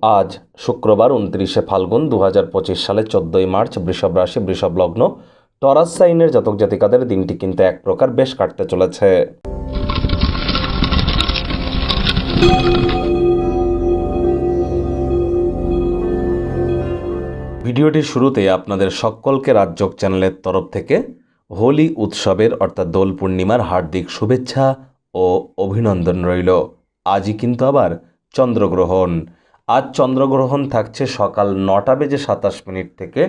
আজ শুক্রবার 29শে ফাল্গুন 2025 সালে 14ই মার্চ বৃষভ রাশি বৃষভ লগ্ন টরাস সাইনের জাতক জাতিকাদের দিনটি কিন্তু এক প্রকার বেশ কাটতে চলেছে। ভিডিওটির শুরুতে আপনাদের সকলকে রাজযোগ চ্যানেলের তরফ থেকে হোলি উৎসবের অর্থাৎ দোল পূর্ণিমার হার্দিক শুভেচ্ছা ও অভিনন্দন রইল। আজই কিন্তু আবার চন্দ্রগ্রহণ। আজ চন্দ্রগ্রহণ থাকছে সকাল 9:27 থেকে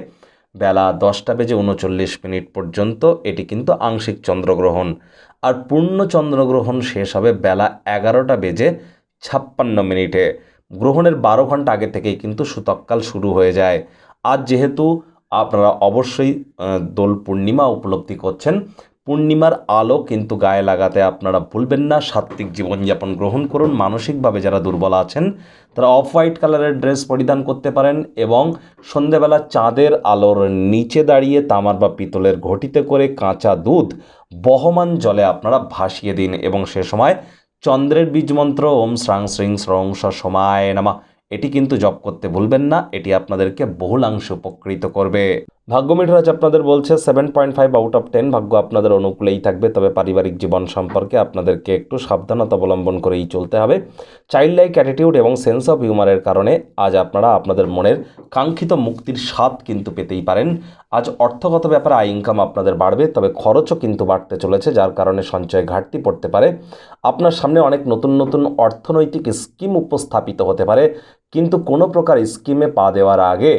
বেলা 10:39 পর্যন্ত। এটি কিন্তু আংশিক চন্দ্রগ্রহণ। আর পূর্ণ চন্দ্রগ্রহণ শেষ হবে বেলা 11:56। গ্রহণের 12 ঘন্টা আগে থেকেই কিন্তু সূতককাল শুরু হয়ে যায়। আজ যেহেতু আপনারা অবশ্যই দোল পূর্ণিমা উপলব্ধি করছেন, পূর্ণিমার আলো কিন্তু গায়ে লাগাতে আপনারা ভুলবেন না। সাত্ত্বিক জীবনযাপন গ্রহণ করুন। মানসিকভাবে যারা দুর্বল আছেন তারা অফ হোয়াইট কালারের ড্রেস পরিধান করতে পারেন এবং সন্ধেবেলা চাঁদের আলোর নিচে দাঁড়িয়ে তামার বা পিতলের ঘটিতে করে কাঁচা দুধ বহমান জলে আপনারা ভাসিয়ে দিন এবং সে সময় চন্দ্রের বীজমন্ত্র ওম শ্রাং শ্রীং স্রং সমায় নামা এটি কিন্তু জপ করতে ভুলবেন না। এটি আপনাদেরকে বহুলাংশে উপকৃত করবে। ভাগ্য মিঠরাজ আপনাদের বলছে 7.5 আউট অফ 10 ভাগ্য আপনাদের অনুকূলেই থাকবে। তবে পারিবারিক জীবন সম্পর্কে আপনাদেরকে একটু সাবধানতা অবলম্বন করেই চলতে হবে। চাইল্ড লাইক অ্যাটিটিউড এবং সেন্স অফ হিউমারের কারণে আজ আপনারা আপনাদের মনের কাঙ্ক্ষিত মুক্তির স্বাদ কিন্তু পেতেই পারেন। আজ অর্থগত ব্যাপারে আয় ইনকাম আপনাদের বাড়বে, তবে খরচও কিন্তু বাড়তে চলেছে, যার কারণে সঞ্চয় ঘাটতি পড়তে পারে। আপনার সামনে অনেক নতুন নতুন অর্থনৈতিক স্কিম উপস্থাপিত হতে পারে, কিন্তু কোনো প্রকার স্কিমে পা দেওয়ার আগে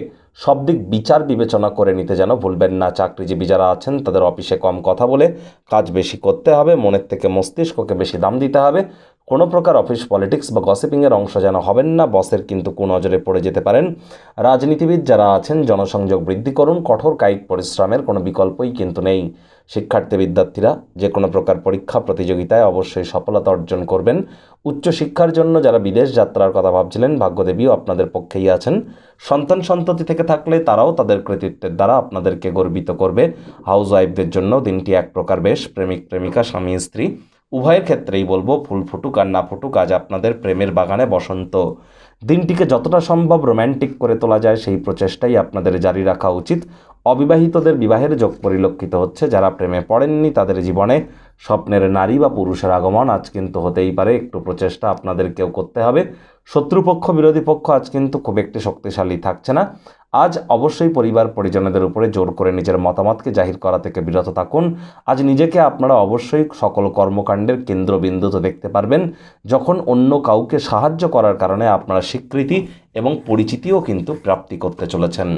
সব দিক বিচার বিবেচনা করে নিতে যেন ভুলবেন না। চাকরিজীবী যারা আছেন তাদের অফিসে কম কথা বলে কাজ বেশি করতে হবে। মনের থেকে মস্তিষ্ককে বেশি দাম দিতে হবে। কোনো প্রকার অফিস পলিটিক্স বা গসিপিংয়ের অংশ যেন হবেন না। বসের কিন্তু কুনজরে পড়ে যেতে পারেন। রাজনীতিবিদ যারা আছেন জনসংযোগ বৃদ্ধি করুন। কঠোর কায়িক পরিশ্রমের কোনো বিকল্পই কিন্তু নেই। শিক্ষার্থী বিদ্যার্থীরা যে কোনো প্রকার পরীক্ষা প্রতিযোগিতায় অবশ্যই সফলতা অর্জন করবেন। উচ্চশিক্ষার জন্য যারা বিদেশ যাত্রার কথা ভাবছিলেন ভাগ্যদেবীও আপনাদের পক্ষেই আছেন। সন্তান সন্ততি থেকে থাকলে তারাও তাদের কৃতিত্বের দ্বারা আপনাদেরকে গর্বিত করবে। হাউস ওয়াইফদের জন্য দিনটি এক প্রকার বেশ। প্রেমিক প্রেমিকা স্বামী স্ত্রী উভয়ের ক্ষেত্রেই বলবো ফুল ফুটুক আর না ফুটুক, আজ আপনাদের প্রেমের বাগানে বসন্ত। দিনটিকে যতটা সম্ভব রোম্যান্টিক করে তোলা যায় সেই প্রচেষ্টাই আপনাদের জারি রাখা উচিত। অবিবাহিতদের বিবাহের যোগ পরিলক্ষিত হচ্ছে। যারা প্রেমে পড়েননি তাদের জীবনে স্বপ্নের নারী বা পুরুষের আগমন আজ কিন্তু হতেই পারে। একটু প্রচেষ্টা আপনাদেরকেও করতে হবে। শত্রুপক্ষ বিরোধী পক্ষ আজ কিন্তু খুব একটি শক্তিশালী থাকছে না। আজ অবশ্যই পরিবার পরিজনদের উপরে জোর করে নিজের মতামতকে জাহির করা থেকে বিরত থাকুন। আজ নিজেকে আপনারা অবশ্যই সকল কর্মকাণ্ডের কেন্দ্রবিন্দুতে দেখতে পারবেন, যখন অন্য কাউকে সাহায্য করার কারণে আপনারা স্বীকৃতি এবং পরিচিতিও কিন্তু প্রাপ্তি করতে চলেছেন।